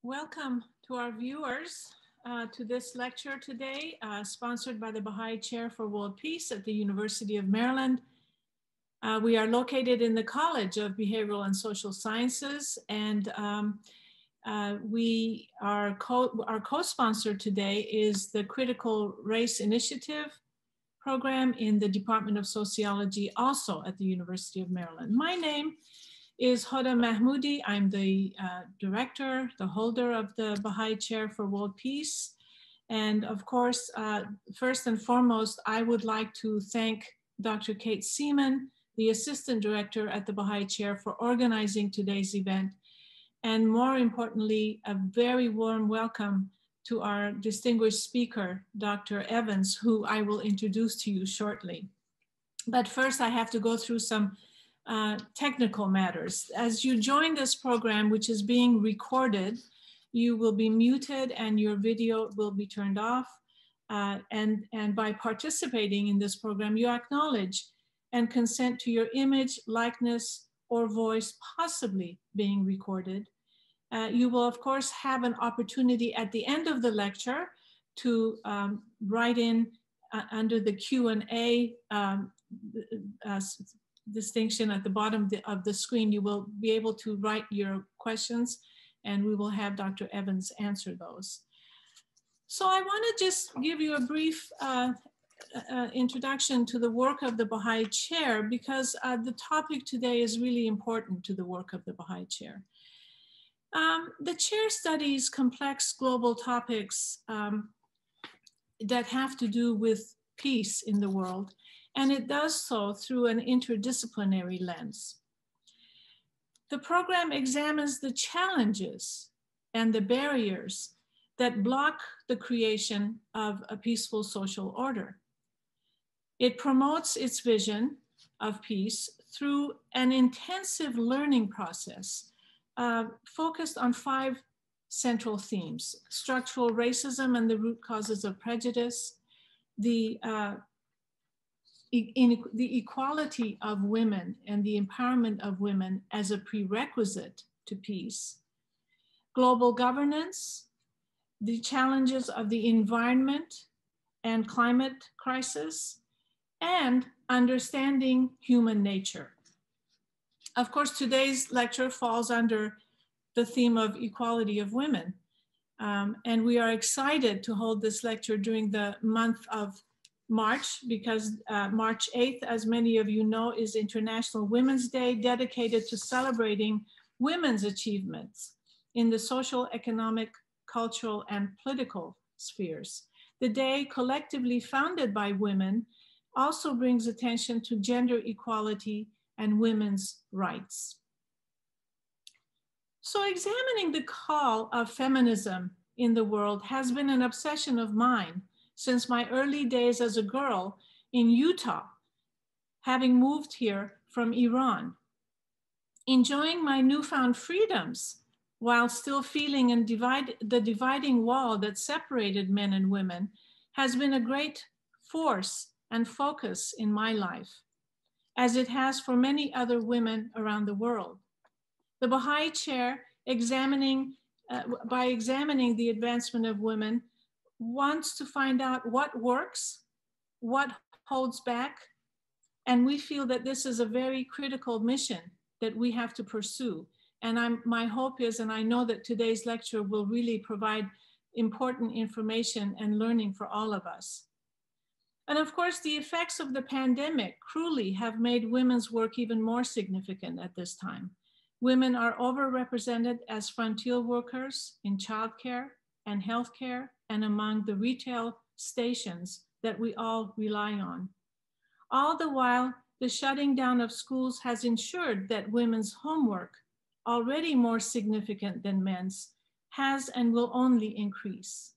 Welcome to our viewers to this lecture today, sponsored by the Baha'i Chair for World Peace at the University of Maryland. We are located in the College of Behavioral and Social Sciences, and our co-sponsor today is the Critical Race Initiative program in the Department of Sociology, also at the University of Maryland. My name is Hoda Mahmoudi. I'm the director, the holder of the Baha'i Chair for World Peace. And of course, first and foremost, I would like to thank Dr. Kate Seaman, the assistant director at the Baha'i Chair, for organizing today's event. And more importantly, a very warm welcome to our distinguished speaker, Dr. Evans, who I will introduce to you shortly. But first, I have to go through some technical matters. As you join this program, which is being recorded, you will be muted and your video will be turned off. And by participating in this program, you acknowledge and consent to your image, likeness, or voice possibly being recorded. You will, of course, have an opportunity at the end of the lecture to write in under the Q&A distinction at the bottom of the screen. You will be able to write your questions and we will have Dr. Evans answer those. So I want to just give you a brief introduction to the work of the Baha'i Chair, because the topic today is really important to the work of the Baha'i Chair. The Chair studies complex global topics that have to do with peace in the world, and it does so through an interdisciplinary lens. The program examines the challenges and the barriers that block the creation of a peaceful social order. It promotes its vision of peace through an intensive learning process focused on 5 central themes: structural racism and the root causes of prejudice, the equality of women and the empowerment of women as a prerequisite to peace, global governance, the challenges of the environment and climate crisis, and understanding human nature. Of course, today's lecture falls under the theme of equality of women. And we are excited to hold this lecture during the month of March, because March 8th, as many of you know, is International Women's Day, dedicated to celebrating women's achievements in the social, economic, cultural, and political spheres. The day, collectively founded by women, also brings attention to gender equality and women's rights. So examining the call of feminism in the world has been an obsession of mine since my early days as a girl in Utah, having moved here from Iran. Enjoying my newfound freedoms while still feeling the dividing wall that separated men and women has been a great force and focus in my life, as it has for many other women around the world. The Baha'i Chair, by examining the advancement of women, wants to find out what works, what holds back, and we feel that this is a very critical mission that we have to pursue. And my hope is, and I know that today's lecture will really provide important information and learning for all of us. And of course, the effects of the pandemic cruelly have made women's work even more significant at this time. Women are overrepresented as frontier workers in childcare and healthcare and among the retail stations that we all rely on. All the while, the shutting down of schools has ensured that women's homework, already more significant than men's, has and will only increase.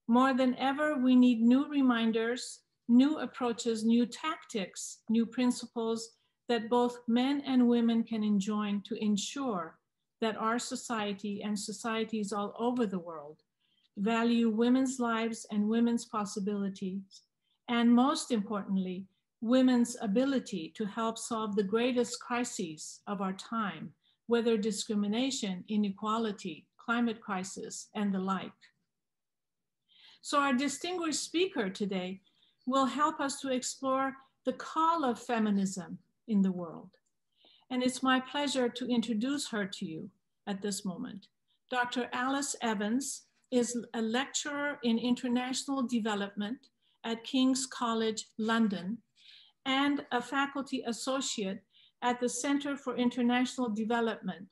More than ever, we need new reminders, new approaches, new tactics, new principles that both men and women can enjoin to ensure that our society and societies all over the world value women's lives and women's possibilities, and most importantly, women's ability to help solve the greatest crises of our time, whether discrimination, inequality, climate crisis, and the like. So our distinguished speaker today will help us to explore the call of feminism in the world. And it's my pleasure to introduce her to you at this moment. Dr. Alice Evans is a lecturer in international development at King's College London and a faculty associate at the Center for International Development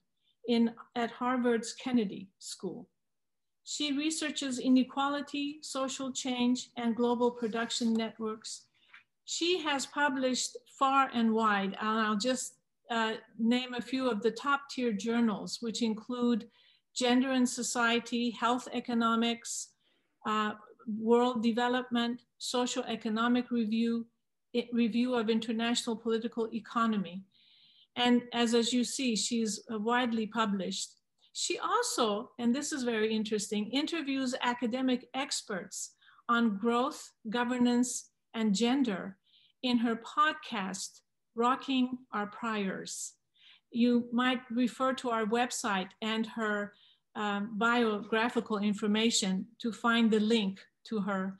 at Harvard's Kennedy School. She researches inequality, social change, and global production networks. She has published far and wide, and I'll just name a few of the top tier journals, which include Gender and Society, Health Economics, World Development, Social Economic Review, Review of International Political Economy. And as you see, she's widely published. She also, and this is very interesting, interviews academic experts on growth, governance, and gender in her podcast, Rocking Our Priors. You might refer to our website and her biographical information to find the link to her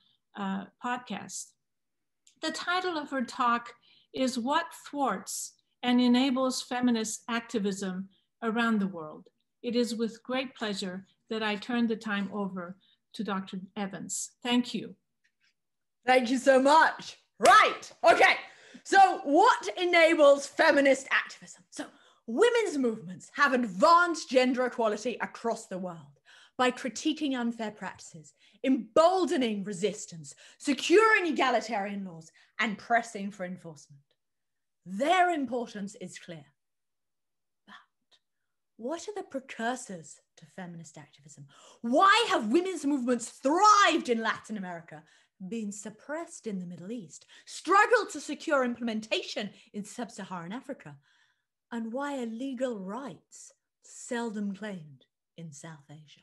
podcast. The title of her talk is What Thwarts and Enables Feminist Activism Around the World. It is with great pleasure that I turn the time over to Dr. Evans. Thank you. Thank you so much. Right, okay. So what enables feminist activism? So women's movements have advanced gender equality across the world by critiquing unfair practices, emboldening resistance, securing egalitarian laws, and pressing for enforcement. Their importance is clear. But what are the precursors to feminist activism? Why have women's movements thrived in Latin America, been suppressed in the Middle East, struggled to secure implementation in sub-Saharan Africa, and why are legal rights seldom claimed in South Asia?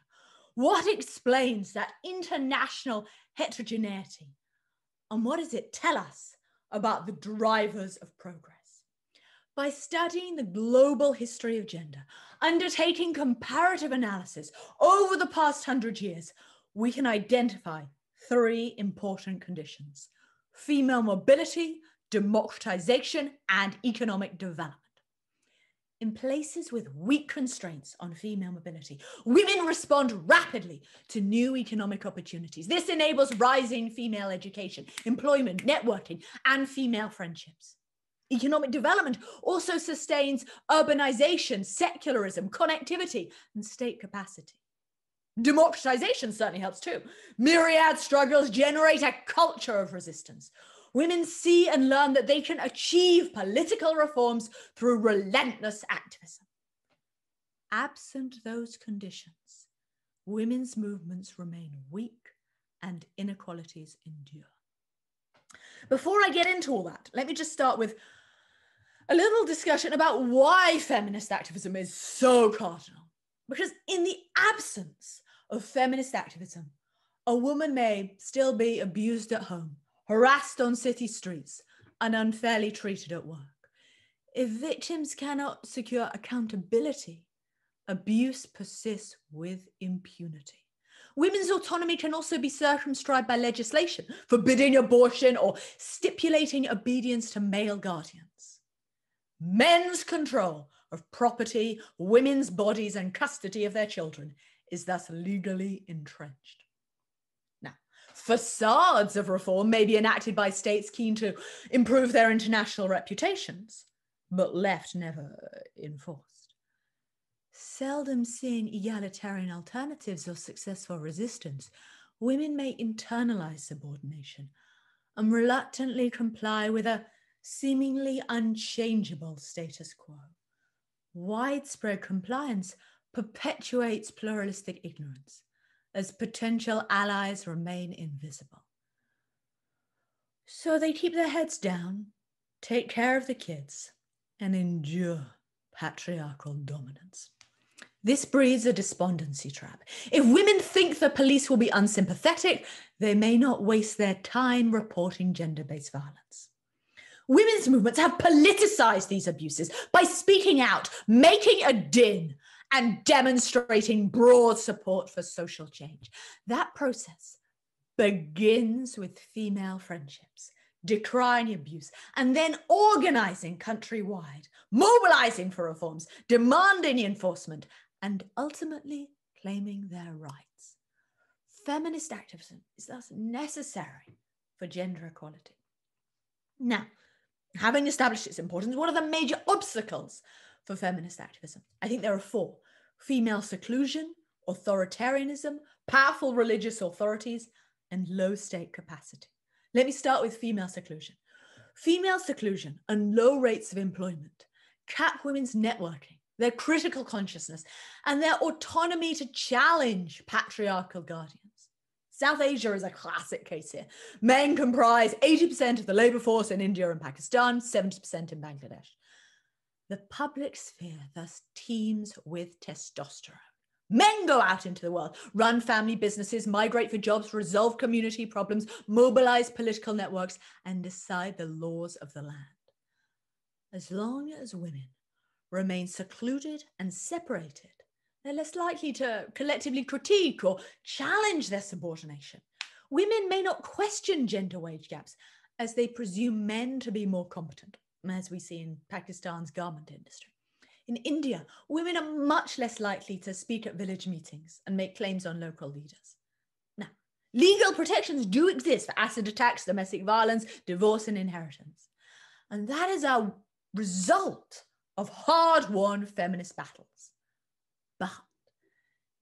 What explains that international heterogeneity? And what does it tell us about the drivers of progress? By studying the global history of gender, undertaking comparative analysis over the past 100 years, we can identify three important conditions: female mobility, democratization, and economic development. In places with weak constraints on female mobility, women respond rapidly to new economic opportunities. This enables rising female education, employment, networking, and female friendships. Economic development also sustains urbanization, secularism, connectivity, and state capacity. Democratization certainly helps too. Myriad struggles generate a culture of resistance. Women see and learn that they can achieve political reforms through relentless activism. Absent those conditions, women's movements remain weak and inequalities endure. Before I get into all that, let me just start with a little discussion about why feminist activism is so cardinal. Because in the absence of feminist activism, a woman may still be abused at home, harassed on city streets, and unfairly treated at work. If victims cannot secure accountability, abuse persists with impunity. Women's autonomy can also be circumscribed by legislation, forbidding abortion or stipulating obedience to male guardians. Men's control of property, women's bodies, and custody of their children is thus legally entrenched. Now, facades of reform may be enacted by states keen to improve their international reputations, but left never enforced. Seldom seeing egalitarian alternatives or successful resistance, women may internalize subordination and reluctantly comply with a seemingly unchangeable status quo. Widespread compliance perpetuates pluralistic ignorance as potential allies remain invisible. So they keep their heads down, take care of the kids, and endure patriarchal dominance. This breeds a despondency trap. If women think the police will be unsympathetic, they may not waste their time reporting gender-based violence. Women's movements have politicized these abuses by speaking out, making a din, and demonstrating broad support for social change. That process begins with female friendships, decrying abuse, and then organizing countrywide, mobilizing for reforms, demanding enforcement, and ultimately claiming their rights. Feminist activism is thus necessary for gender equality. Now, having established its importance, what are the major obstacles for feminist activism? I think there are four: female seclusion, authoritarianism, powerful religious authorities, and low state capacity. Let me start with female seclusion. Female seclusion and low rates of employment cap women's networking, their critical consciousness, and their autonomy to challenge patriarchal guardians. South Asia is a classic case here. Men comprise 80% of the labor force in India and Pakistan, 70% in Bangladesh. The public sphere thus teems with testosterone. Men go out into the world, run family businesses, migrate for jobs, resolve community problems, mobilize political networks, and decide the laws of the land. As long as women remain secluded and separated, they're less likely to collectively critique or challenge their subordination. Women may not question gender wage gaps as they presume men to be more competent, as we see in Pakistan's garment industry. In India, women are much less likely to speak at village meetings and make claims on local leaders. Now, legal protections do exist for acid attacks, domestic violence, divorce, and inheritance. And that is a result of hard-won feminist battles. But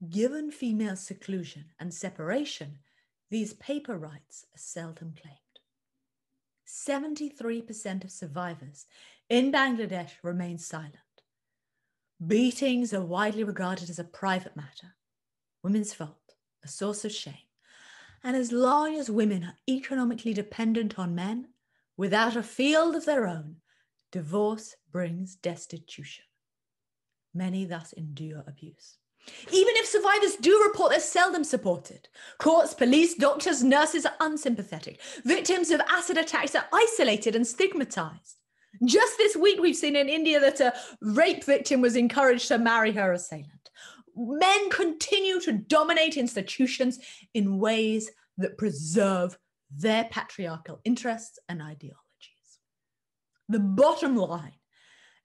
given female seclusion and separation, these paper rights are seldom claimed. 73% of survivors in Bangladesh remain silent. Beatings are widely regarded as a private matter, women's fault, a source of shame. And as long as women are economically dependent on men, without a field of their own, divorce brings destitution. Many thus endure abuse. Even if survivors do report, they're seldom supported. Courts, police, doctors, nurses are unsympathetic. Victims of acid attacks are isolated and stigmatized. Just this week, we've seen in India that a rape victim was encouraged to marry her assailant. Men continue to dominate institutions in ways that preserve their patriarchal interests and ideologies. The bottom line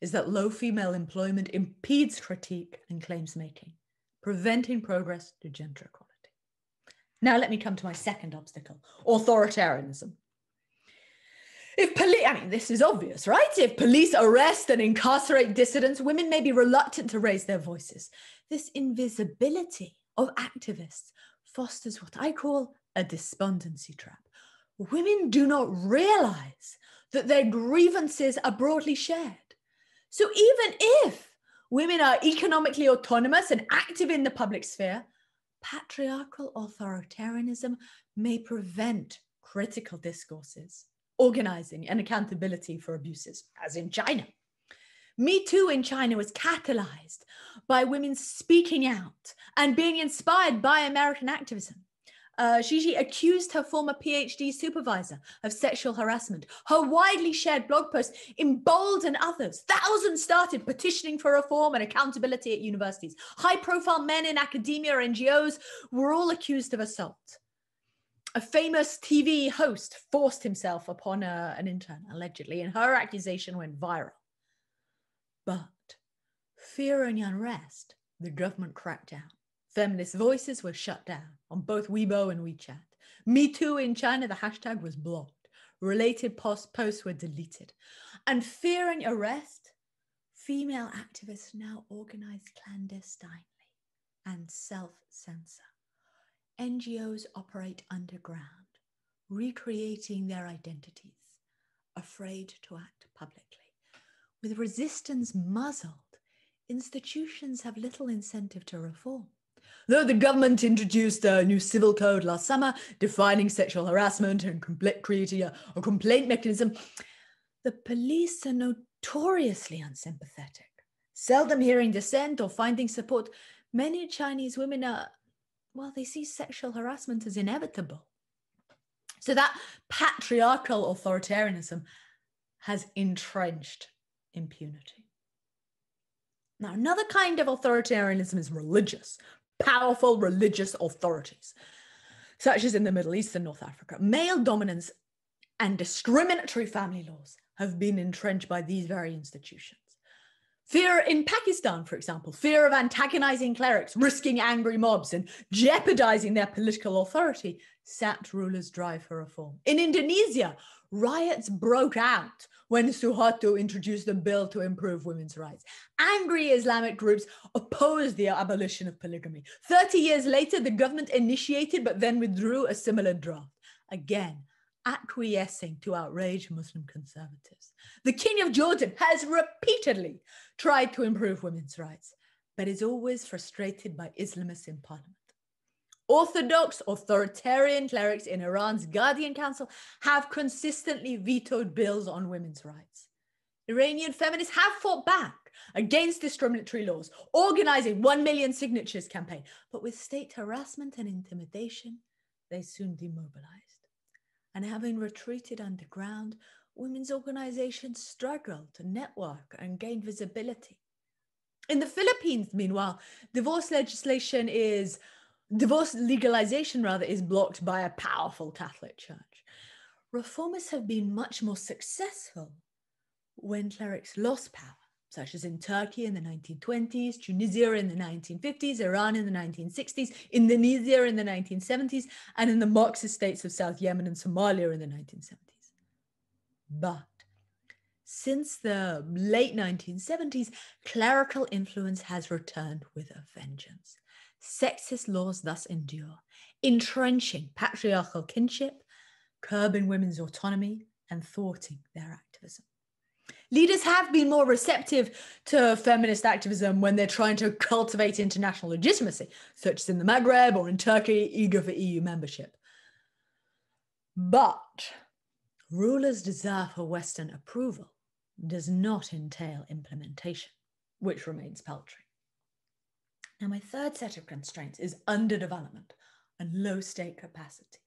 is that low female employment impedes critique and claims making, preventing progress to gender equality. Now let me come to my second obstacle, authoritarianism. This is obvious, right? If police arrest and incarcerate dissidents, women may be reluctant to raise their voices. This invisibility of activists fosters what I call a despondency trap. Women do not realize that their grievances are broadly shared. So even if women are economically autonomous and active in the public sphere, patriarchal authoritarianism may prevent critical discourses, organizing, and accountability for abuses, as in China. Me Too in China was catalyzed by women speaking out and being inspired by American activism. Gigi accused her former PhD supervisor of sexual harassment. Her widely shared blog post emboldened others. Thousands started petitioning for reform and accountability at universities. High-profile men in academia or NGOs were all accused of assault. A famous TV host forced himself upon an intern, allegedly, and her accusation went viral. But fear and unrest, the government cracked down. Feminist voices were shut down on both Weibo and WeChat. Me Too in China, the hashtag was blocked. Related posts were deleted. And fearing arrest, female activists now organize clandestinely and self-censor. NGOs operate underground, recreating their identities, afraid to act publicly. With resistance muzzled, institutions have little incentive to reform. Though the government introduced a new civil code last summer, defining sexual harassment and creating a complaint mechanism, the police are notoriously unsympathetic. Seldom hearing dissent or finding support, many Chinese women they see sexual harassment as inevitable. So that patriarchal authoritarianism has entrenched impunity. Now, another kind of authoritarianism is religious, powerful religious authorities, such as in the Middle East and North Africa. Male dominance and discriminatory family laws have been entrenched by these very institutions. Fear in Pakistan, for example, fear of antagonizing clerics, risking angry mobs and jeopardizing their political authority sapped rulers' drive for reform. In Indonesia, riots broke out when Suharto introduced a bill to improve women's rights. Angry Islamic groups opposed the abolition of polygamy. 30 years later, the government initiated but then withdrew a similar draft. Again, acquiescing to outraged Muslim conservatives. The King of Jordan has repeatedly tried to improve women's rights, but is always frustrated by Islamists in parliament. Orthodox authoritarian clerics in Iran's Guardian Council have consistently vetoed bills on women's rights. Iranian feminists have fought back against discriminatory laws, organizing 1 million signatures campaign, but with state harassment and intimidation, they soon demobilized. And having retreated underground, women's organizations struggled to network and gain visibility. In the Philippines, meanwhile, divorce legalization is blocked by a powerful Catholic Church. Reformists have been much more successful when clerics lost power, such as in Turkey in the 1920s, Tunisia in the 1950s, Iran in the 1960s, Indonesia in the 1970s, and in the Marxist states of South Yemen and Somalia in the 1970s. But since the late 1970s, clerical influence has returned with a vengeance. Sexist laws thus endure, entrenching patriarchal kinship, curbing women's autonomy, and thwarting their activism. Leaders have been more receptive to feminist activism when they're trying to cultivate international legitimacy, such as in the Maghreb or in Turkey, eager for EU membership. But rulers' desire for Western approval does not entail implementation, which remains paltry. Now, my third set of constraints is underdevelopment and low state capacity.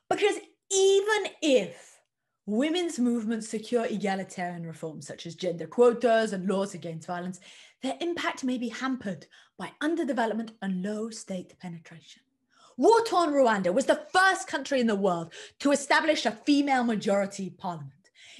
Because even if women's movements secure egalitarian reforms, such as gender quotas and laws against violence, their impact may be hampered by underdevelopment and low state penetration. War-torn Rwanda was the first country in the world to establish a female majority parliament.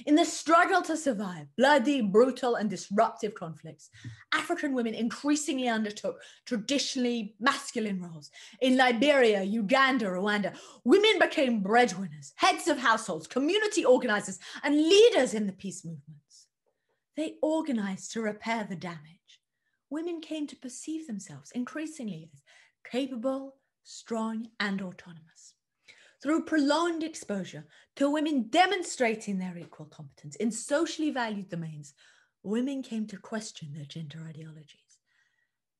In the struggle to survive bloody, brutal, and disruptive conflicts, African women increasingly undertook traditionally masculine roles. In Liberia, Uganda, Rwanda, women became breadwinners, heads of households, community organizers, and leaders in the peace movements. They organized to repair the damage. Women came to perceive themselves increasingly as capable, strong, and autonomous. Through prolonged exposure to women demonstrating their equal competence in socially valued domains, women came to question their gender ideologies.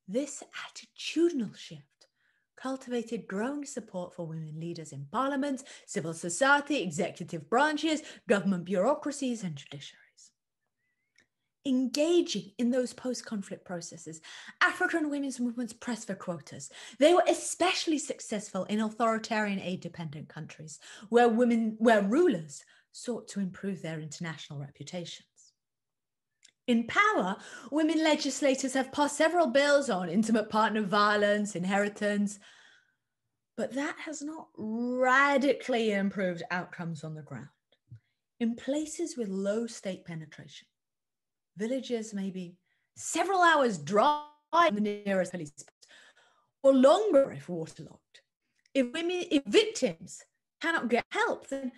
This attitudinal shift cultivated growing support for women leaders in parliament, civil society, executive branches, government bureaucracies, and judiciaries. Engaging in those post-conflict processes, African women's movements pressed for quotas. They were especially successful in authoritarian aid-dependent countries where rulers sought to improve their international reputations. In power, women legislators have passed several bills on intimate partner violence, inheritance, but that has not radically improved outcomes on the ground. In places with low state penetration, villages may be several hours drive from the nearest police post, or longer if waterlogged. If victims cannot get help, then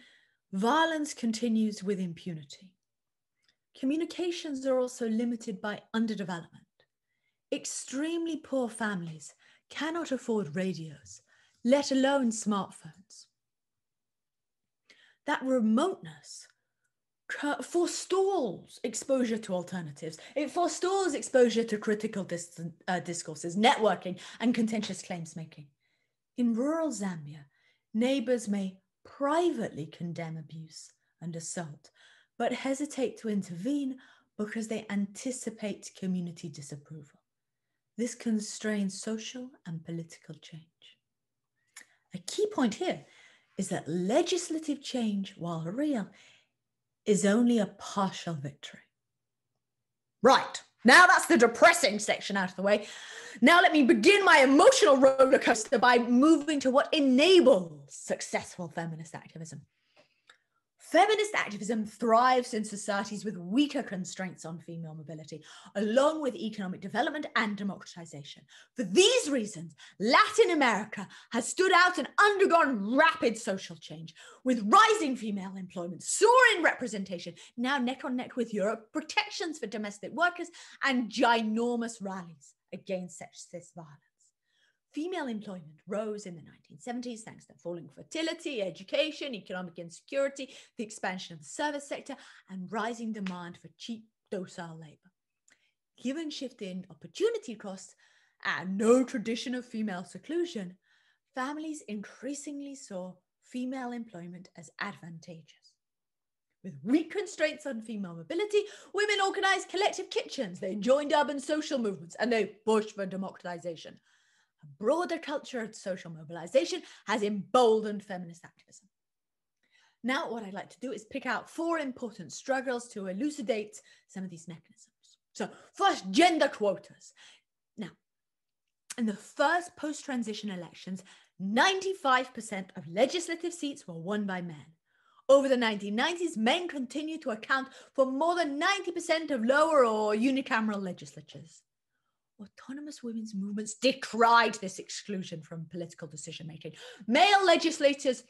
violence continues with impunity. Communications are also limited by underdevelopment. Extremely poor families cannot afford radios, let alone smartphones. That remoteness forestalls exposure to alternatives. It forestalls exposure to critical discourses, networking, and contentious claims making. In rural Zambia, neighbors may privately condemn abuse and assault, but hesitate to intervene because they anticipate community disapproval. This constrains social and political change. A key point here is that legislative change, while real, is only a partial victory. Right, Now that's the depressing section out of the way. Now let me begin my emotional roller coaster by moving to what enables successful feminist activism. Feminist activism thrives in societies with weaker constraints on female mobility, along with economic development and democratization. For these reasons, Latin America has stood out and undergone rapid social change, with rising female employment, soaring representation, now neck and neck with Europe, protections for domestic workers, and ginormous rallies against sexist violence. Female employment rose in the 1970s thanks to falling fertility, education, economic insecurity, the expansion of the service sector, and rising demand for cheap, docile labor. Given shifting opportunity costs and no tradition of female seclusion, families increasingly saw female employment as advantageous. With weak constraints on female mobility, women organized collective kitchens, they joined urban social movements, and they pushed for democratization. A broader culture of social mobilization has emboldened feminist activism. Now, what I'd like to do is pick out 4 important struggles to elucidate some of these mechanisms. So, first, gender quotas. Now, in the first post-transition elections, 95% of legislative seats were won by men. Over the 1990s, men continued to account for more than 90% of lower or unicameral legislatures. Autonomous women's movements decried this exclusion from political decision-making. Male legislators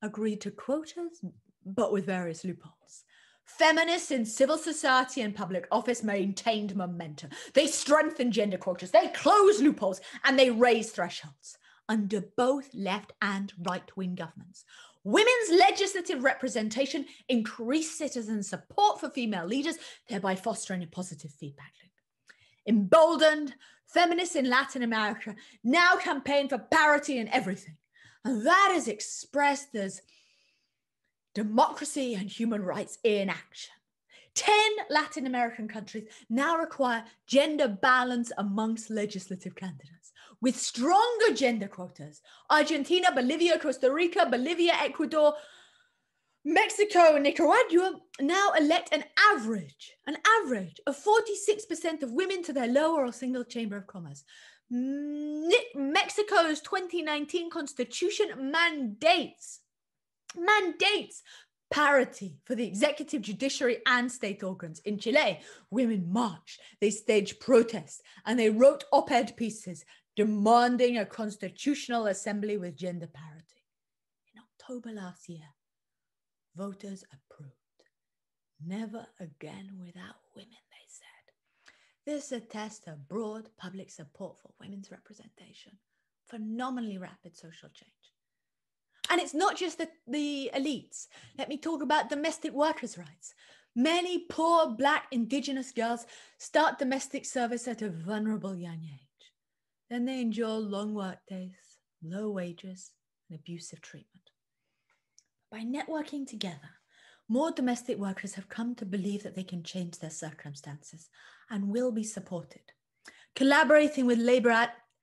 agreed to quotas, but with various loopholes. Feminists in civil society and public office maintained momentum. They strengthened gender quotas, they closed loopholes, and they raised thresholds under both left and right-wing governments. Women's legislative representation increased citizen support for female leaders, thereby fostering a positive feedback loop. Emboldened, feminists in Latin America now campaign for parity in everything. And that is expressed as democracy and human rights in action. 10 Latin American countries now require gender balance amongst legislative candidates, with stronger gender quotas. Argentina, Bolivia, Costa Rica, Bolivia, Ecuador, Mexico and Nicaragua now elect an average of 46% of women to their lower or single chamber of commerce. Mexico's 2019 constitution mandates parity for the executive, judiciary, and state organs. In Chile, women marched, they staged protests, and they wrote op-ed pieces demanding a constitutional assembly with gender parity. In October last year, voters approved. Never again without women, they said. This attests to broad public support for women's representation, phenomenally rapid social change. And it's not just the elites. Let me talk about domestic workers' rights. Many poor Black Indigenous girls start domestic service at a vulnerable young age. Then they endure long work days, low wages, and abusive treatment. By networking together, more domestic workers have come to believe that they can change their circumstances and will be supported. Collaborating with labor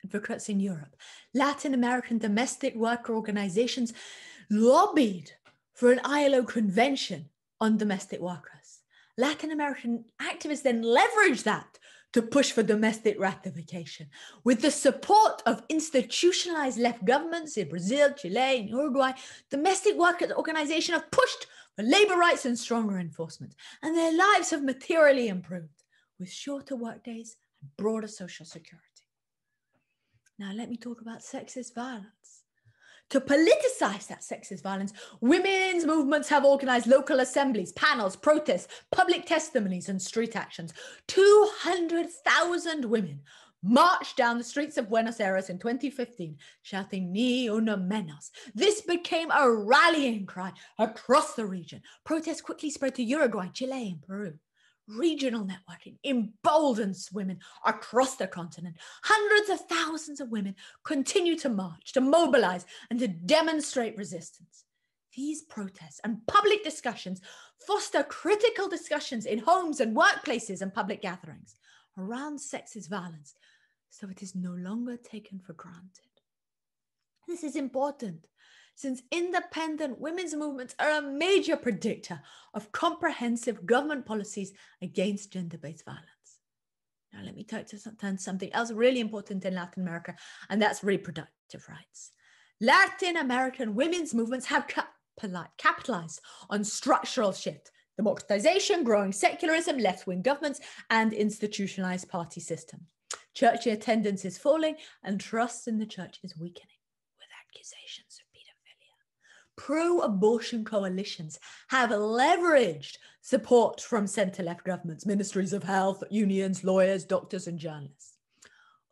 advocates in Europe, Latin American domestic worker organizations lobbied for an ILO convention on domestic workers. Latin American activists then leveraged that to push for domestic ratification. With the support of institutionalized left governments in Brazil, Chile, and Uruguay, domestic workers organizations have pushed for labor rights and stronger enforcement, and their lives have materially improved with shorter workdays and broader social security. Now let me talk about sexist violence. To politicize that sexist violence, women's movements have organized local assemblies, panels, protests, public testimonies, and street actions. 200,000 women marched down the streets of Buenos Aires in 2015, shouting "Ni una menos." This became a rallying cry across the region. Protests quickly spread to Uruguay, Chile, and Peru. Regional networking emboldens women across the continent. Hundreds of thousands of women continue to march, to mobilize, and to demonstrate resistance. These protests and public discussions foster critical discussions in homes and workplaces and public gatherings around sexist violence, so it is no longer taken for granted. This is important, since independent women's movements are a major predictor of comprehensive government policies against gender-based violence. Now let me turn to something else really important in Latin America, and that's reproductive rights. Latin American women's movements have capitalized on structural shift, democratization, growing secularism, left-wing governments, and institutionalized party system. Church attendance is falling, and trust in the church is weakening, with accusations of pedophilia. Pro-abortion coalitions have leveraged support from center-left governments, ministries of health, unions, lawyers, doctors, and journalists.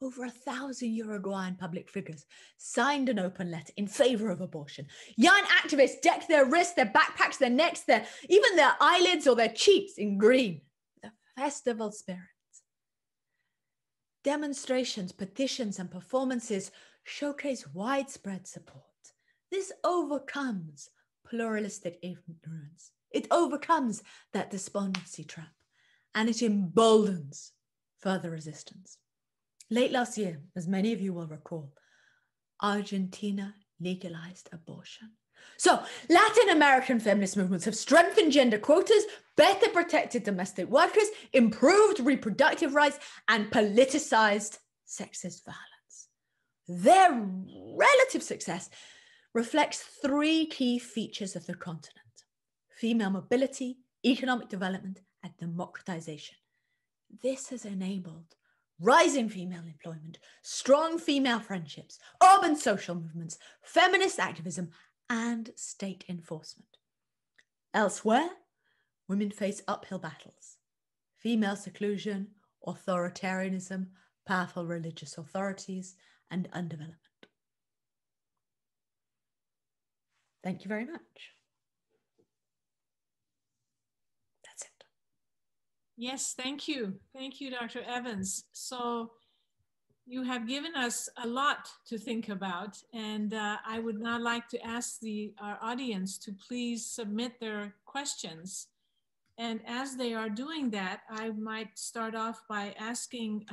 Over 1,000 Uruguayan public figures signed an open letter in favor of abortion. Young activists decked their wrists, their backpacks, their necks, even their eyelids or their cheeks in green. The festival spirit. Demonstrations, petitions, and performances showcase widespread support. This overcomes pluralistic ignorance. It overcomes that despondency trap, and it emboldens further resistance. Late last year, as many of you will recall, Argentina legalized abortion. So Latin American feminist movements have strengthened gender quotas, better protected domestic workers, improved reproductive rights, and politicized sexist violence. Their relative success reflects three key features of the continent: female mobility, economic development, and democratization. This has enabled rising female employment, strong female friendships, urban social movements, feminist activism, and state enforcement. Elsewhere, women face uphill battles: female seclusion, authoritarianism, powerful religious authorities, and underdevelopment. Thank you very much. That's it. Yes, thank you. Thank you, Dr. Evans. So you have given us a lot to think about, and I would now like to ask our audience to please submit their questions. And as they are doing that, I might start off by asking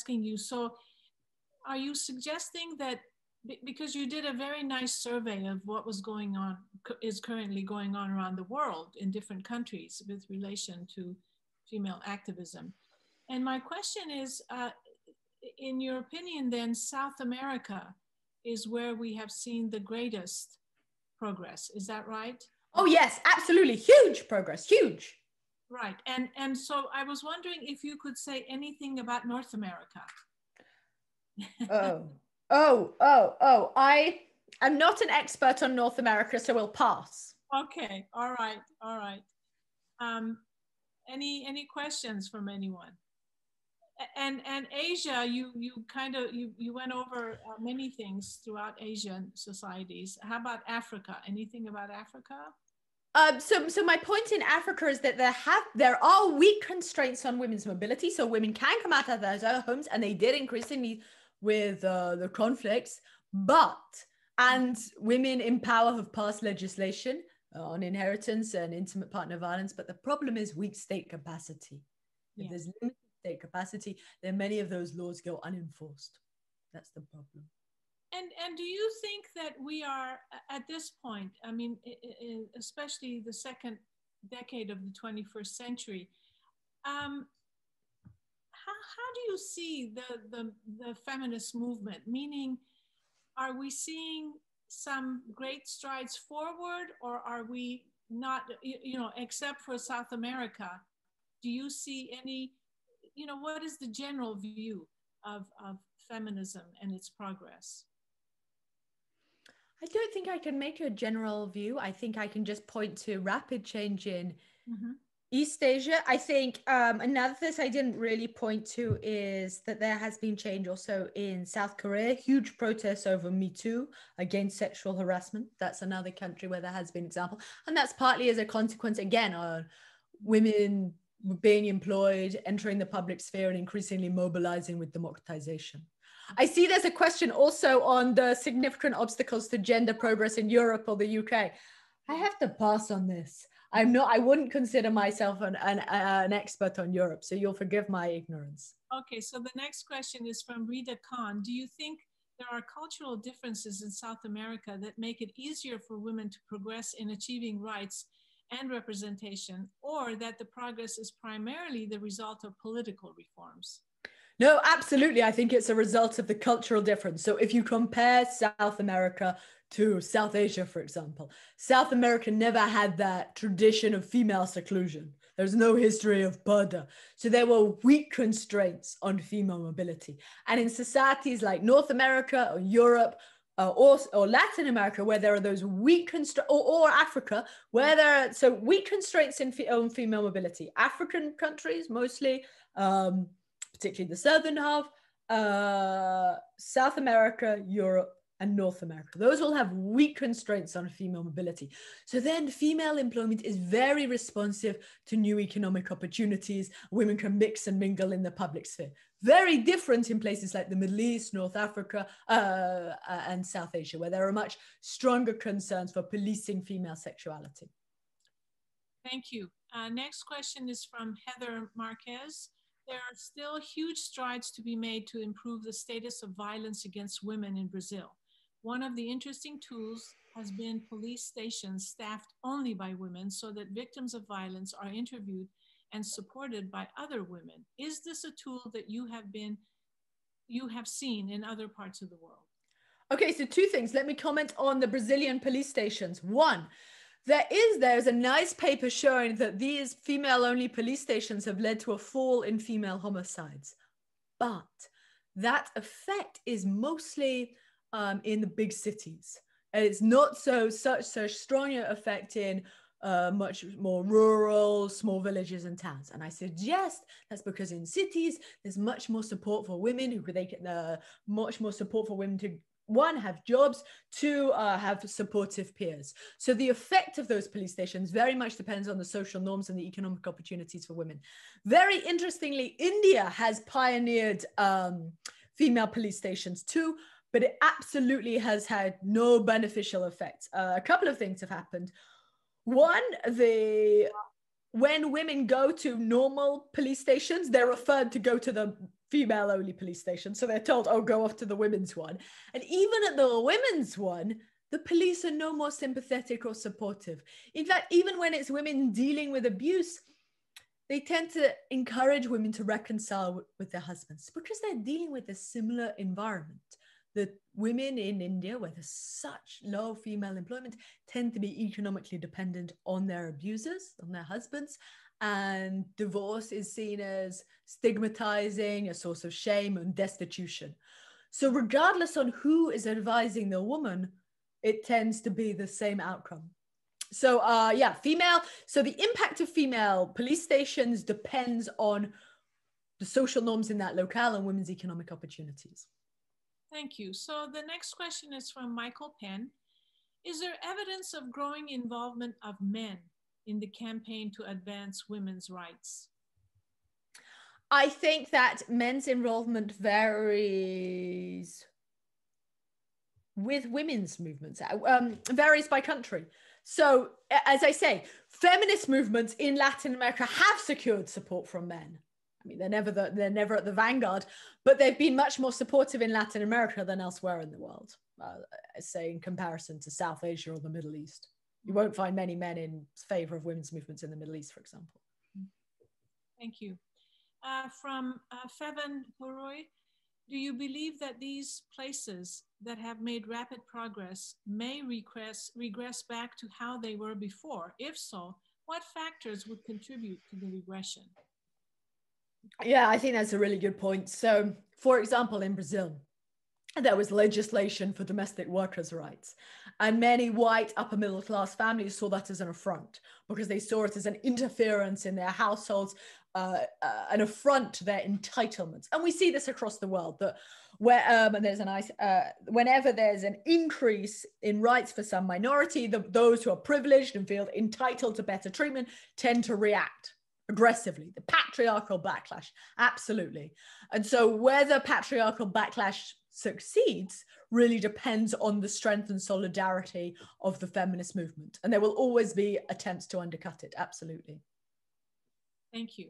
you, so are you suggesting that, because you did a very nice survey of what was going on, is currently going on around the world in different countries with relation to female activism. And my question is, in your opinion then, South America is where we have seen the greatest progress, is that right? Oh yes, absolutely, huge progress, huge. Right, and so I was wondering if you could say anything about North America. I'm not an expert on North America, so we'll pass. Okay, all right. Any questions from anyone? And Asia, you went over many things throughout Asian societies. How about Africa? Anything about Africa? So my point in Africa is that there are weak constraints on women's mobility. So women can come out of their homes, and they did increasingly with the conflicts. And women in power have passed legislation on inheritance and intimate partner violence. But the problem is weak state capacity. Yeah. If there's limited state capacity, then many of those laws go unenforced. That's the problem. And do you think that we are at this point, I mean, especially the second decade of the 21st century, how do you see the feminist movement? Meaning, are we seeing some great strides forward, or are we not, except for South America? Do you see any, what is the general view of feminism and its progress? I don't think I can make a general view. I think I can just point to rapid change in East Asia. I think another thing I didn't really point to is that there has been change also in South Korea. Huge protests over Me Too against sexual harassment. That's another country where there has been example. And that's partly as a consequence, again, on women being employed, entering the public sphere, and increasingly mobilizing with democratization. I see there's a question also on the significant obstacles to gender progress in Europe or the UK. I have to pass on this. I wouldn't consider myself an expert on Europe, so you'll forgive my ignorance. Okay, so the next question is from Rita Khan. Do you think there are cultural differences in South America that make it easier for women to progress in achieving rights and representation, or that the progress is primarily the result of political reforms? No, absolutely. I think it's a result of the cultural difference. So if you compare South America to South Asia, for example, South America never had that tradition of female seclusion. There's no history of purdah. So there were weak constraints on female mobility. And in societies like North America or Europe, or Latin America, where there are those weak constraints, or Africa, where there are so weak constraints on female mobility. African countries mostly, particularly the southern half, South America, Europe, and North America. Those all have weak constraints on female mobility. So then female employment is very responsive to new economic opportunities. Women can mix and mingle in the public sphere. Very different in places like the Middle East, North Africa, and South Asia, where there are much stronger concerns for policing female sexuality. Thank you. Next question is from Heather Marquez. There are still huge strides to be made to improve the status of violence against women in Brazil. One of the interesting tools has been police stations staffed only by women so that victims of violence are interviewed and supported by other women. Is this a tool that you have seen in other parts of the world? Okay, so two things. Let me comment on the Brazilian police stations. One, there's a nice paper showing that these female-only police stations have led to a fall in female homicides. But that effect is mostly in the big cities. And it's not such strong effect in much more rural, small villages and towns. And I suggest that's because in cities, there's much more support for women, much more support for women to, one, have jobs, two, have supportive peers. So the effect of those police stations very much depends on the social norms and the economic opportunities for women. Very interestingly, India has pioneered female police stations too, but it absolutely has had no beneficial effects. A couple of things have happened. One, when women go to normal police stations, they're referred to go to the female-only police station. So they're told, oh, go off to the women's one. And even at the women's one, the police are no more sympathetic or supportive. In fact, even when it's women dealing with abuse, they tend to encourage women to reconcile with their husbands because they're dealing with a similar environment. The women in India, where there's such low female employment, tend to be economically dependent on their abusers, on their husbands, and divorce is seen as stigmatizing, a source of shame and destitution. So regardless on who is advising the woman, it tends to be the same outcome. So so the impact of female police stations depends on the social norms in that locale and women's economic opportunities. Thank you. So the next question is from Michael Penn. Is there evidence of growing involvement of men in the campaign to advance women's rights? I think that men's involvement varies with women's movements, varies by country. So as I say, feminist movements in Latin America have secured support from men. I mean, they're never at the vanguard, but they've been much more supportive in Latin America than elsewhere in the world, say in comparison to South Asia or the Middle East. You won't find many men in favor of women's movements in the Middle East, for example. Thank you. From Fevan Horoy, do you believe that these places that have made rapid progress may regress back to how they were before? If so, what factors would contribute to the regression? Yeah, I think that's a really good point. So, for example, in Brazil, there was legislation for domestic workers' rights. And many white upper middle class families saw that as an affront because they saw it as an interference in their households, an affront to their entitlements. And we see this across the world, that whenever there's an increase in rights for some minority, those who are privileged and feel entitled to better treatment tend to react aggressively. The patriarchal backlash, absolutely. And so whether patriarchal backlash succeeds really depends on the strength and solidarity of the feminist movement. And there will always be attempts to undercut it, absolutely. Thank you.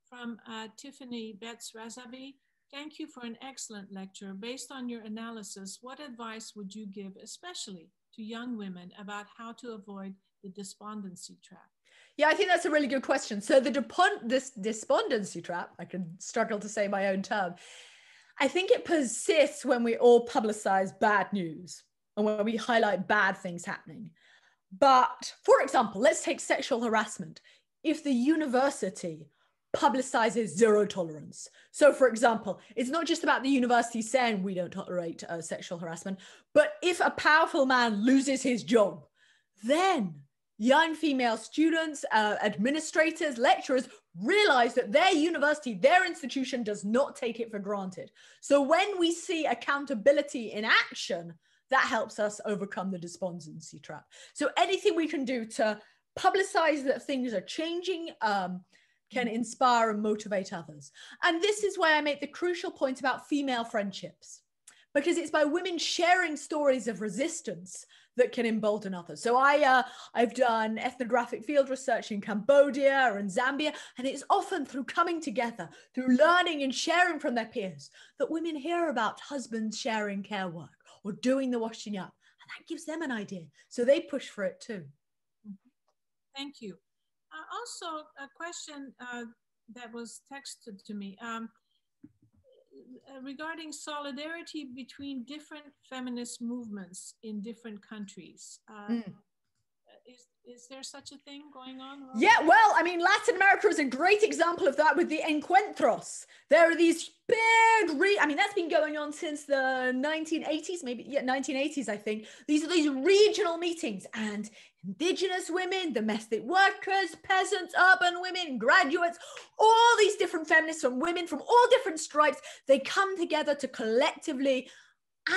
From Tiffany Betts-Razavi, thank you for an excellent lecture. Based on your analysis, what advice would you give, especially to young women, about how to avoid the despondency trap? Yeah, I think that's a really good question. So this despondency trap, I can struggle to say my own term, I think it persists when we all publicize bad news and when we highlight bad things happening. But for example, let's take sexual harassment. If the university publicizes zero tolerance. So for example, it's not just about the university saying we don't tolerate sexual harassment, but if a powerful man loses his job, then young female students, administrators, lecturers realize that their university, their institution does not take it for granted. So when we see accountability in action, that helps us overcome the despondency trap. So anything we can do to publicize that things are changing can inspire and motivate others. And this is why I make the crucial point about female friendships, because it's by women sharing stories of resistance that can embolden others. So I've done ethnographic field research in Cambodia or in Zambia, and it's often through coming together, through learning and sharing from their peers, that women hear about husbands sharing care work or doing the washing up, and that gives them an idea. So they push for it too. Thank you. Also, a question that was texted to me regarding solidarity between different feminist movements in different countries. Is there such a thing going on? Yeah, well, I mean, Latin America is a great example of that with the encuentros. There are these big, I mean, that's been going on since the 1980s, maybe, yeah, 1980s, I think. These are these regional meetings, and indigenous women, domestic workers, peasants, urban women, graduates, all these different feminists from women from all different stripes, they come together to collectively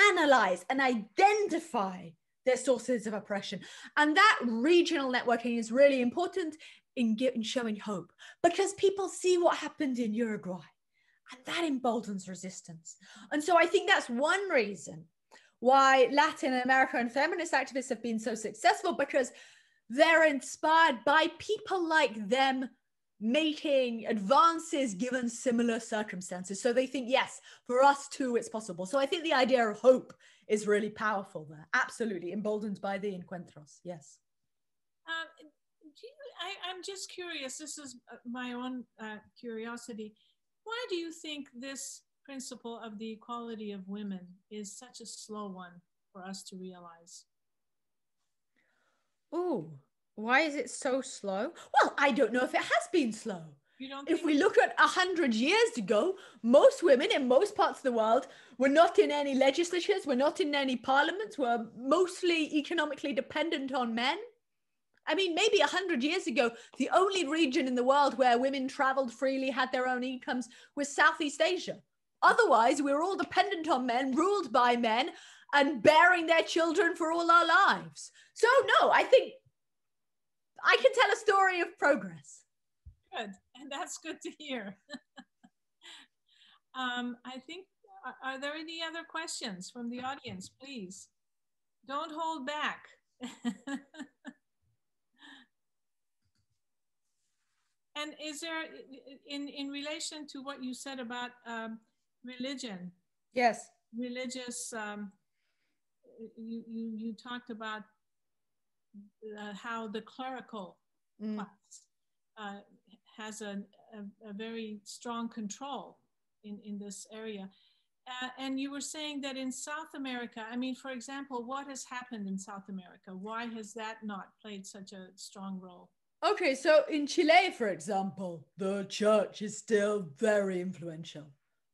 analyze and identify their sources of oppression. And that regional networking is really important in showing hope, because people see what happened in Uruguay and that emboldens resistance. And so I think that's one reason why Latin America and feminist activists have been so successful, because they're inspired by people like them making advances given similar circumstances. So they think, yes, for us too, it's possible. So I think the idea of hope is really powerful there. Absolutely, emboldened by the encuentros, yes. I'm just curious, this is my own curiosity. Why do you think this principle of the equality of women is such a slow one for us to realize? Oh, why is it so slow? Well, I don't know if it has been slow. If we look at 100 years ago, most women in most parts of the world were not in any legislatures, were not in any parliaments, were mostly economically dependent on men. I mean, maybe 100 years ago, the only region in the world where women traveled freely, had their own incomes, was Southeast Asia. Otherwise, we were all dependent on men, ruled by men, and bearing their children for all our lives. So no, I think I can tell a story of progress. Good, and that's good to hear. I think, are there any other questions from the audience, please? Don't hold back. And is there, in relation to what you said about religion? Yes. Religious, you talked about how the clerical class has a very strong control in this area. And you were saying that in South America, I mean, for example, what has happened in South America? Why has that not played such a strong role? Okay, so in Chile, for example, the church is still very influential.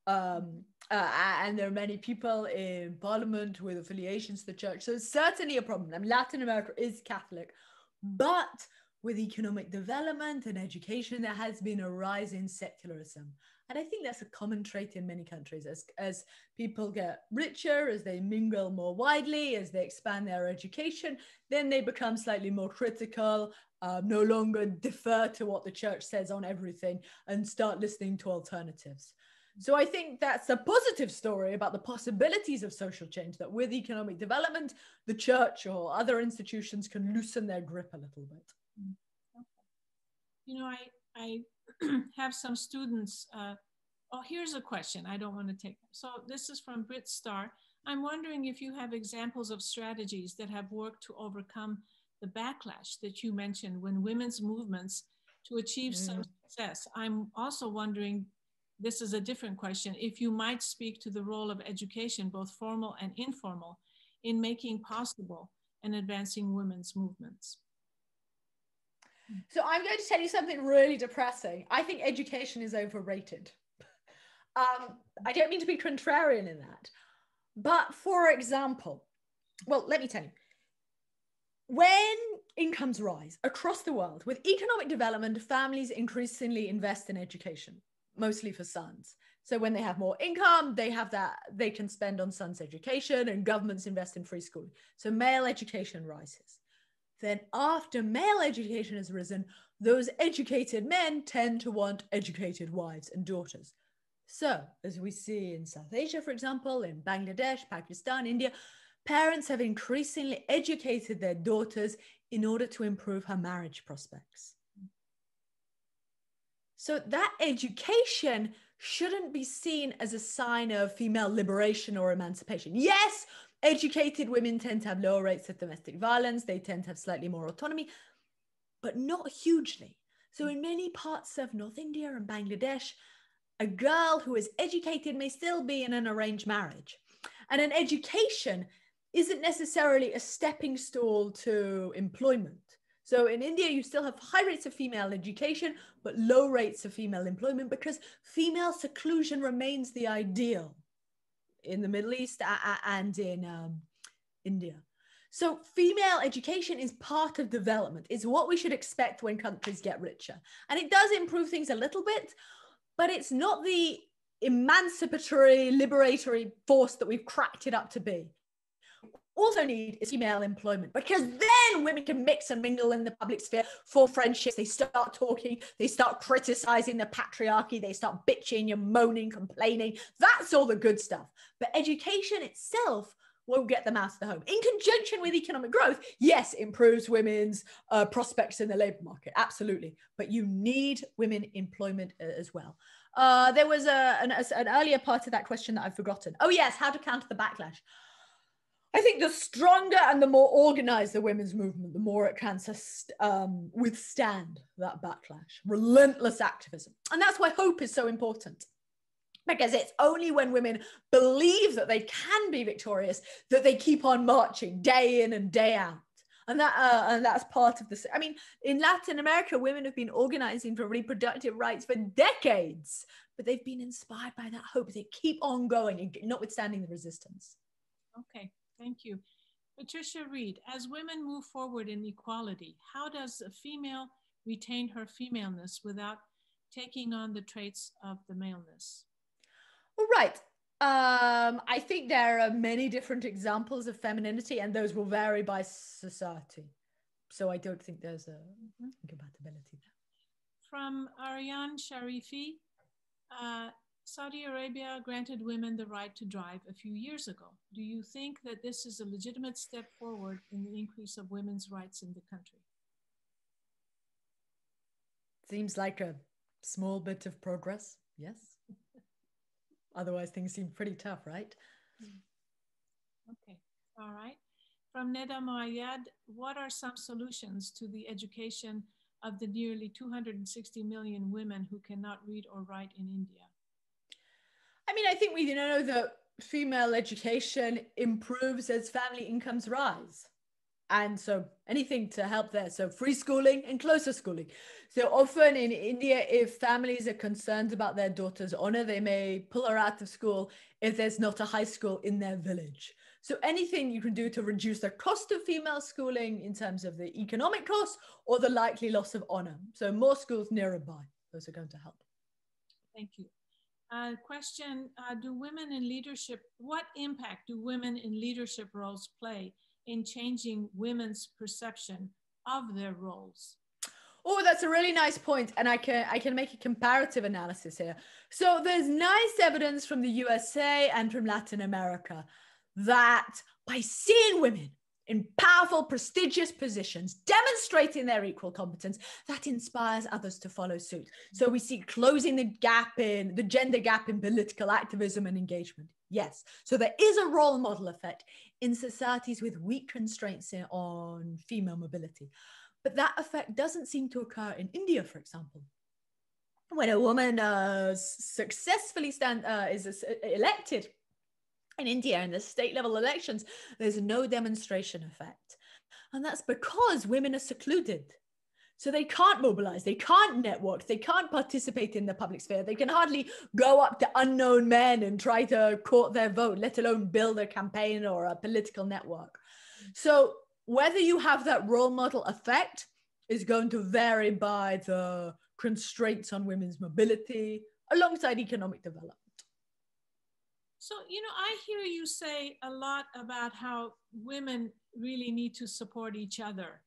And there are many people in parliament with affiliations to the church. So it's certainly a problem. I mean, Latin America is Catholic, but with economic development and education, there has been a rise in secularism. And I think that's a common trait in many countries. As people get richer, as they mingle more widely, as they expand their education, then they become slightly more critical, no longer defer to what the church says on everything, and start listening to alternatives. So I think that's a positive story about the possibilities of social change, that with economic development, the church or other institutions can loosen their grip a little bit. Okay. You know, I have some students. Oh, here's a question. I don't want to take. So this is from Brit Star. I'm wondering if you have examples of strategies that have worked to overcome the backlash that you mentioned when women's movements to achieve some success. I'm also wondering, this is a different question, if you might speak to the role of education, both formal and informal, in making possible and advancing women's movements. So I'm going to tell you something really depressing. I think education is overrated. I don't mean to be contrarian in that, but for example, well, let me tell you, when incomes rise across the world with economic development, families increasingly invest in education, mostly for sons. So when they have more income, they have that they can spend on sons' education, and governments invest in free schooling. So male education rises. Then after male education has risen, those educated men tend to want educated wives and daughters. So as we see in South Asia, for example, in Bangladesh, Pakistan, India, parents have increasingly educated their daughters in order to improve her marriage prospects. So that education shouldn't be seen as a sign of female liberation or emancipation. Yes, educated women tend to have lower rates of domestic violence. They tend to have slightly more autonomy, but not hugely. So in many parts of North India and Bangladesh, a girl who is educated may still be in an arranged marriage. And an education isn't necessarily a stepping stool to employment. So in India, you still have high rates of female education, but low rates of female employment because female seclusion remains the ideal in the Middle East and in India. So female education is part of development. It's what we should expect when countries get richer. And it does improve things a little bit, but it's not the emancipatory, liberatory force that we've cracked it up to be. Also need is female employment, because then women can mix and mingle in the public sphere for friendships. They start talking, they start criticizing the patriarchy, they start bitching and moaning, complaining. That's all the good stuff. But education itself won't get them out of the home. In conjunction with economic growth, yes, improves women's prospects in the labor market, absolutely. But you need women employment as well. There was an earlier part of that question that I've forgotten. Oh yes, how to counter the backlash. I think the stronger and the more organized the women's movement, the more it can withstand that backlash. Relentless activism. And that's why hope is so important. Because it's only when women believe that they can be victorious that they keep on marching day in and day out. And that's part of this. I mean, in Latin America, women have been organizing for reproductive rights for decades, but they've been inspired by that hope. They keep on going, notwithstanding the resistance. Okay. Thank you. Patricia Reed, as women move forward in equality, how does a female retain her femaleness without taking on the traits of the maleness? All right. I think there are many different examples of femininity, and those will vary by society. So I don't think there's a incompatibility there. From Aryan Sharifi, Saudi Arabia granted women the right to drive a few years ago. Do you think that this is a legitimate step forward in the increase of women's rights in the country? Seems like a small bit of progress, yes. Otherwise, things seem pretty tough, right? Okay, all right. From Neda Moayad, what are some solutions to the education of the nearly 260 million women who cannot read or write in India? I mean, I think we know that female education improves as family incomes rise. And so anything to help there. So free schooling and closer schooling. So often in India, if families are concerned about their daughter's honor, they may pull her out of school if there's not a high school in their village. So anything you can do to reduce the cost of female schooling in terms of the economic cost or the likely loss of honor. So more schools nearby, those are going to help. Thank you. Question, do women in leadership, what impact do women in leadership roles play in changing women's perception of their roles? Oh, that's a really nice point. And I can make a comparative analysis here. So there's nice evidence from the USA and from Latin America that by seeing women in powerful, prestigious positions, demonstrating their equal competence, that inspires others to follow suit. So we see closing the gender gap in political activism and engagement. Yes. So there is a role model effect in societies with weak constraints on female mobility. But that effect doesn't seem to occur in India, for example. When a woman successfully is elected in India in the state level elections, there's no demonstration effect. And that's because women are secluded. So they can't mobilize, they can't network, they can't participate in the public sphere. They can hardly go up to unknown men and try to court their vote, let alone build a campaign or a political network. So whether you have that role model effect is going to vary by the constraints on women's mobility alongside economic development. So, you know, I hear you say a lot about how women really need to support each other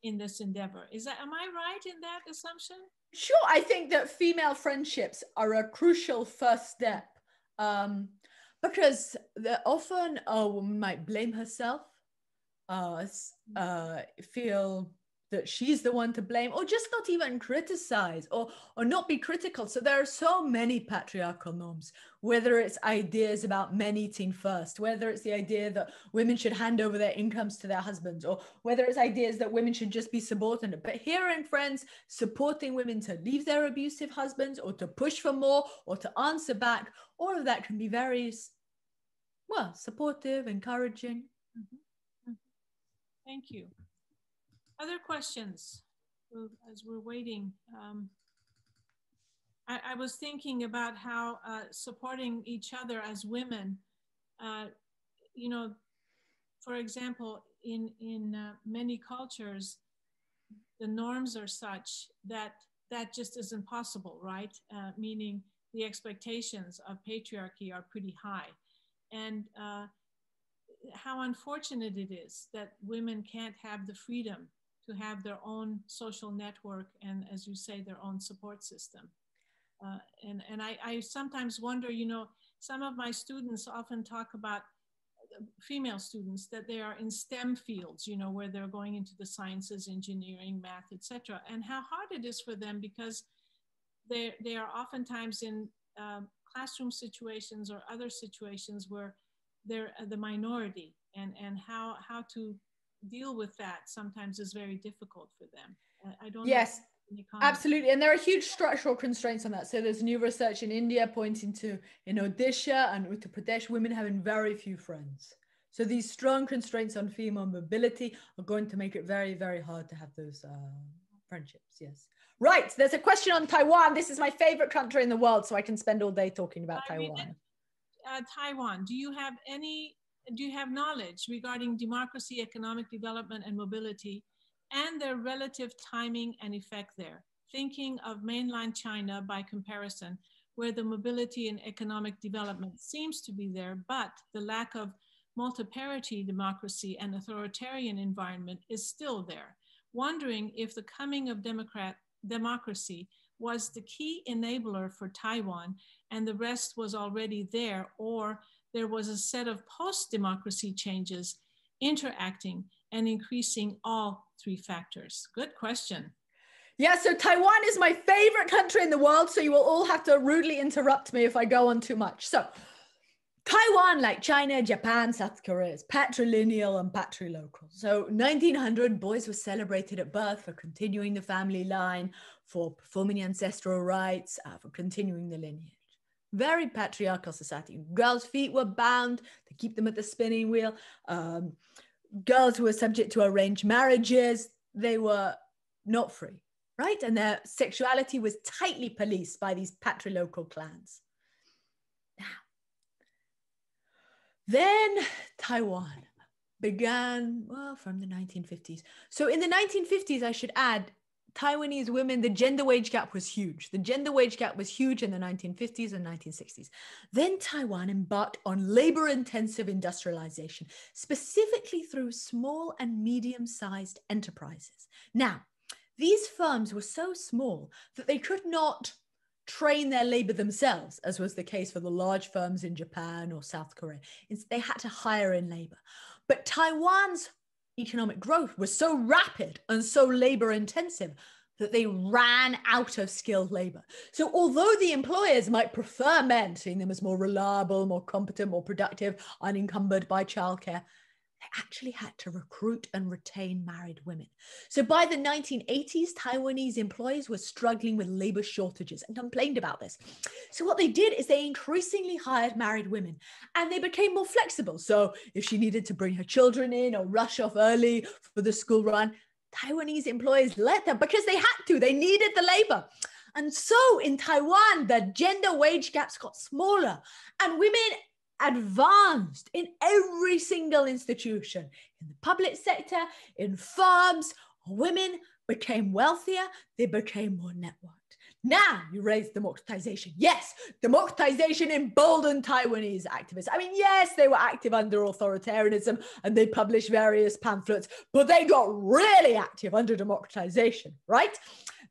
in this endeavor. Am I right in that assumption? Sure, I think that female friendships are a crucial first step, because often a woman might blame herself, feel that she's the one to blame, or just not even criticize or not be critical. So there are so many patriarchal norms, whether it's ideas about men eating first, whether it's the idea that women should hand over their incomes to their husbands, or whether it's ideas that women should just be subordinate. But here in France, supporting women to leave their abusive husbands or to push for more or to answer back, all of that can be very, well, supportive, encouraging. Mm-hmm. Thank you. Other questions as we're waiting? I was thinking about how supporting each other as women, you know, for example, in many cultures, the norms are such that just isn't possible, right? Meaning the expectations of patriarchy are pretty high. And how unfortunate it is that women can't have the freedom to have their own social network and, as you say, their own support system. And I sometimes wonder, you know, some of my students often talk about, female students, that they are in STEM fields, you know, where they're going into the sciences, engineering, math, etc., and how hard it is for them because they are oftentimes in classroom situations or other situations where they're the minority, and how to deal with that sometimes is very difficult for them. I don't yes, know. Absolutely. And there are huge structural constraints on that. So there's new research in India pointing to, in Odisha and Uttar Pradesh, women having very few friends. So these strong constraints on female mobility are going to make it very, very hard to have those friendships. Yes. Right. There's a question on Taiwan. This is my favorite country in the world, so I can spend all day talking about Taiwan. Taiwan, do you have knowledge regarding democracy, economic development, and mobility, and their relative timing and effect there? Thinking of mainland China by comparison, where the mobility and economic development seems to be there, but the lack of multi-parity democracy and authoritarian environment is still there. Wondering if the coming of democracy was the key enabler for Taiwan and the rest was already there, or there was a set of post-democracy changes interacting and increasing all three factors? Good question. Yeah, so Taiwan is my favorite country in the world, so you will all have to rudely interrupt me if I go on too much. So Taiwan, like China, Japan, South Korea, is patrilineal and patrilocal. So 1900, boys were celebrated at birth for continuing the family line, for performing ancestral rites, for continuing the lineage. Very patriarchal society. Girls' feet were bound to keep them at the spinning wheel. Girls were subject to arranged marriages. They were not free, right? And their sexuality was tightly policed by these patrilocal clans. Then Taiwan began, well, from the 1950s. So in the 1950s, I should add, Taiwanese women, the gender wage gap was huge. The gender wage gap was huge in the 1950s and 1960s. Then Taiwan embarked on labor-intensive industrialization, specifically through small and medium-sized enterprises. Now, these firms were so small that they could not train their labor themselves, as was the case for the large firms in Japan or South Korea. They had to hire in labor. But Taiwan's economic growth was so rapid and so labor intensive that they ran out of skilled labor. So although the employers might prefer men, seeing them as more reliable, more competent, more productive, unencumbered by childcare, they actually had to recruit and retain married women. So by the 1980s, Taiwanese employers were struggling with labor shortages and complained about this. So what they did is they increasingly hired married women, and they became more flexible. So if she needed to bring her children in or rush off early for the school run, Taiwanese employers let them because they had to. They needed the labor. And so in Taiwan, the gender wage gaps got smaller, and women advanced in every single institution. In the public sector, in firms, women became wealthier, they became more networked. Now you raise democratization. Yes, democratization emboldened Taiwanese activists. I mean, yes, they were active under authoritarianism and they published various pamphlets, but they got really active under democratization, right?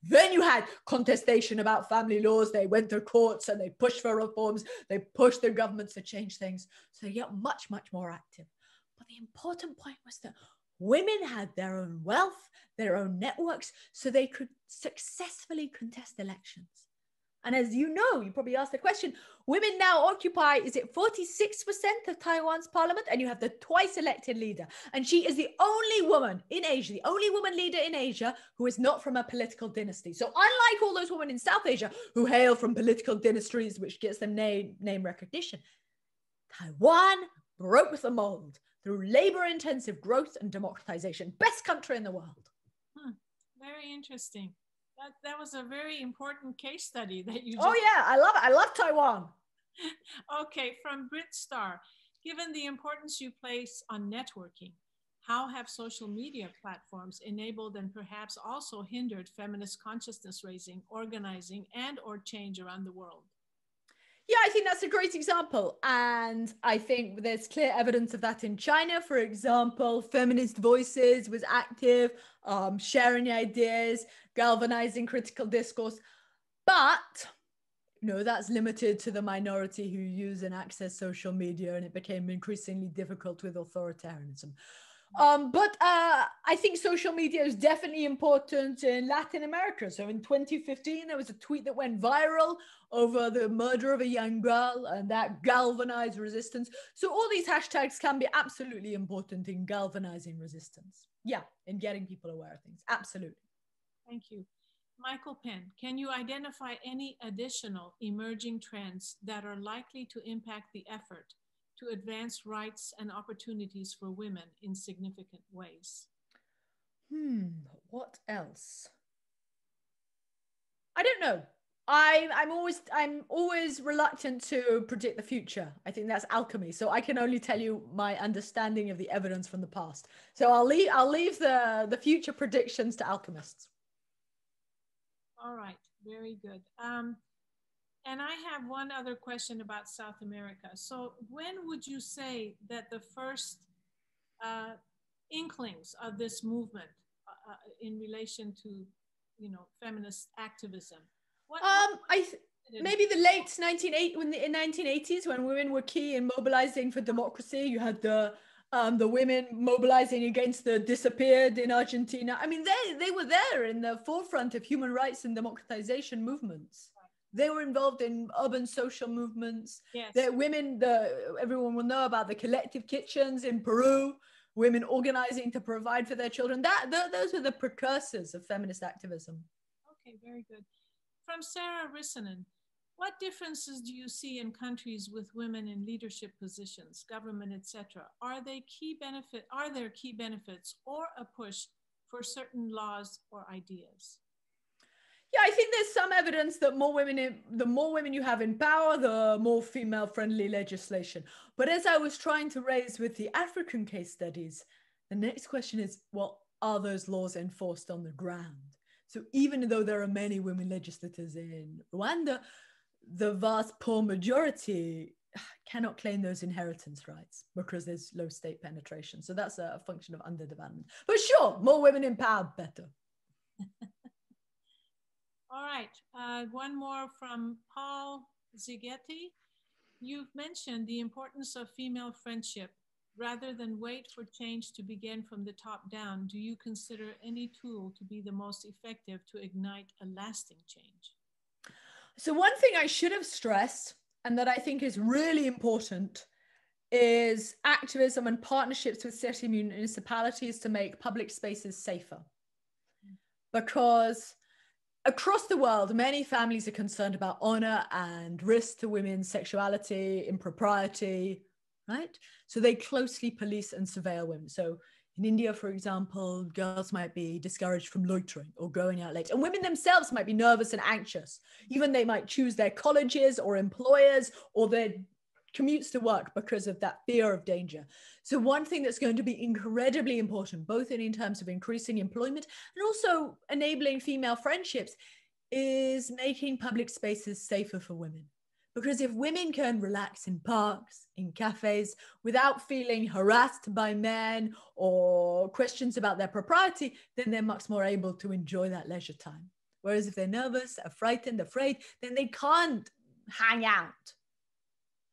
Then you had contestation about family laws. They went to courts and they pushed for reforms. They pushed their governments to change things. So they got much, much more active. But the important point was that women had their own wealth, their own networks, so they could successfully contest elections. And as you know, you probably asked the question, women now occupy, is it 46% of Taiwan's parliament? And you have the twice elected leader. And she is the only woman in Asia, the only woman leader in Asia who is not from a political dynasty. So unlike all those women in South Asia who hail from political dynasties, which gets them name recognition, Taiwan broke the mold through labor-intensive growth and democratization. Best country in the world. Very interesting. That was a very important case study that you just... Oh yeah, I love it. I love Taiwan. Okay, from Britstar, given the importance you place on networking, how have social media platforms enabled and perhaps also hindered feminist consciousness raising, organizing, and or change around the world? Yeah, I think that's a great example. And I think there's clear evidence of that in China. For example, Feminist Voices was active, sharing ideas, galvanizing critical discourse. But, you know, that's limited to the minority who use and access social media, and it became increasingly difficult with authoritarianism. But I think social media is definitely important in Latin America. So in 2015, there was a tweet that went viral over the murder of a young girl, and that galvanized resistance. So all these hashtags can be absolutely important in galvanizing resistance. Yeah, in getting people aware of things. Absolutely. Thank you. Michael Penn, can you identify any additional emerging trends that are likely to impact the effort to advance rights and opportunities for women in significant ways? What else? I don't know. I'm always reluctant to predict the future. I think that's alchemy. So I can only tell you my understanding of the evidence from the past. So I'll leave the future predictions to alchemists. All right, very good. And I have one other question about South America. So when would you say that the first inklings of this movement in relation to, you know, feminist activism? Maybe the late 1980s, when women were key in mobilizing for democracy. You had the women mobilizing against the disappeared in Argentina. I mean, they were there in the forefront of human rights and democratization movements. They were involved in urban social movements. Yes. Everyone will know about the collective kitchens in Peru, women organizing to provide for their children. Those were the precursors of feminist activism. Okay, very good. From Sarah Rissanen, what differences do you see in countries with women in leadership positions, government, etc.? Are there key benefits or a push for certain laws or ideas? Yeah, I think there's some evidence that the more women you have in power, the more female-friendly legislation. But as I was trying to raise with the African case studies, the next question is, well, are those laws enforced on the ground? So even though there are many women legislators in Rwanda, the vast poor majority cannot claim those inheritance rights because there's low state penetration. So that's a function of underdevelopment. But sure, more women in power, better. All right, one more from Paul Zigetti. You've mentioned the importance of female friendship Rather than wait for change to begin from the top down, do you consider any tool to be the most effective to ignite a lasting change? So one thing I should have stressed, and that I think is really important, is activism and partnerships with city municipalities to make public spaces safer. Because across the world, many families are concerned about honor and risk to women's sexuality, impropriety, right? So they closely police and surveil women. So in India, for example, girls might be discouraged from loitering or going out late. And women themselves might be nervous and anxious. Even they might choose their colleges or employers or their commutes to work because of that fear of danger. So one thing that's going to be incredibly important, both in terms of increasing employment and also enabling female friendships, is making public spaces safer for women. Because if women can relax in parks, in cafes, without feeling harassed by men or questions about their propriety, then they're much more able to enjoy that leisure time. Whereas if they're nervous, are frightened, afraid, then they can't hang out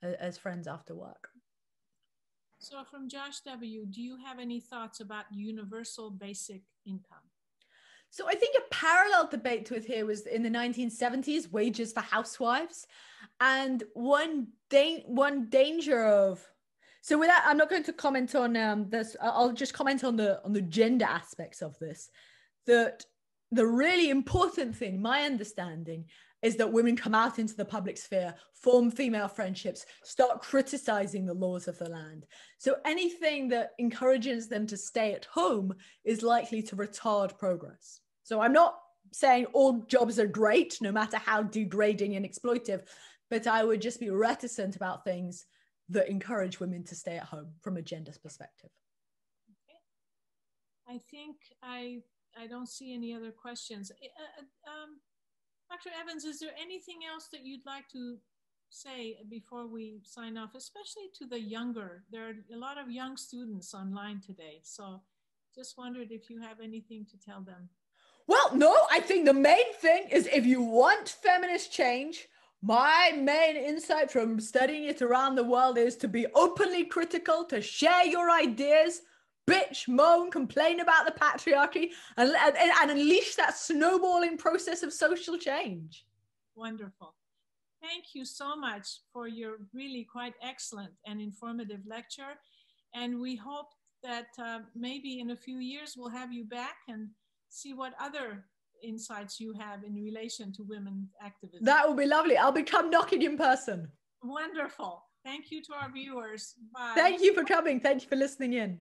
as friends after work. So from Josh W., do you have any thoughts about universal basic income? So I think a parallel debate with here was in the 1970s, wages for housewives. And one danger of, so with that, I'm not going to comment on this. I'll just comment on the gender aspects of this. That the really important thing, my understanding, is that women come out into the public sphere, form female friendships, start criticizing the laws of the land. So anything that encourages them to stay at home is likely to retard progress. So I'm not saying all jobs are great, no matter how degrading and exploitive, but I would just be reticent about things that encourage women to stay at home from a gender perspective. Okay. I think I don't see any other questions. Dr. Evans, is there anything else that you'd like to say before we sign off, especially to the younger? There are a lot of young students online today, so just wondered if you have anything to tell them. Well, no, I think the main thing is if you want feminist change, my main insight from studying it around the world is to be openly critical, to share your ideas, bitch, moan, complain about the patriarchy, and unleash that snowballing process of social change. Wonderful. Thank you so much for your really quite excellent and informative lecture. And we hope that maybe in a few years we'll have you back and see what other insights you have in relation to women's activism. That will be lovely. I'll be come knocking in person. Wonderful. Thank you to our viewers. Bye. Thank you for coming. Thank you for listening in.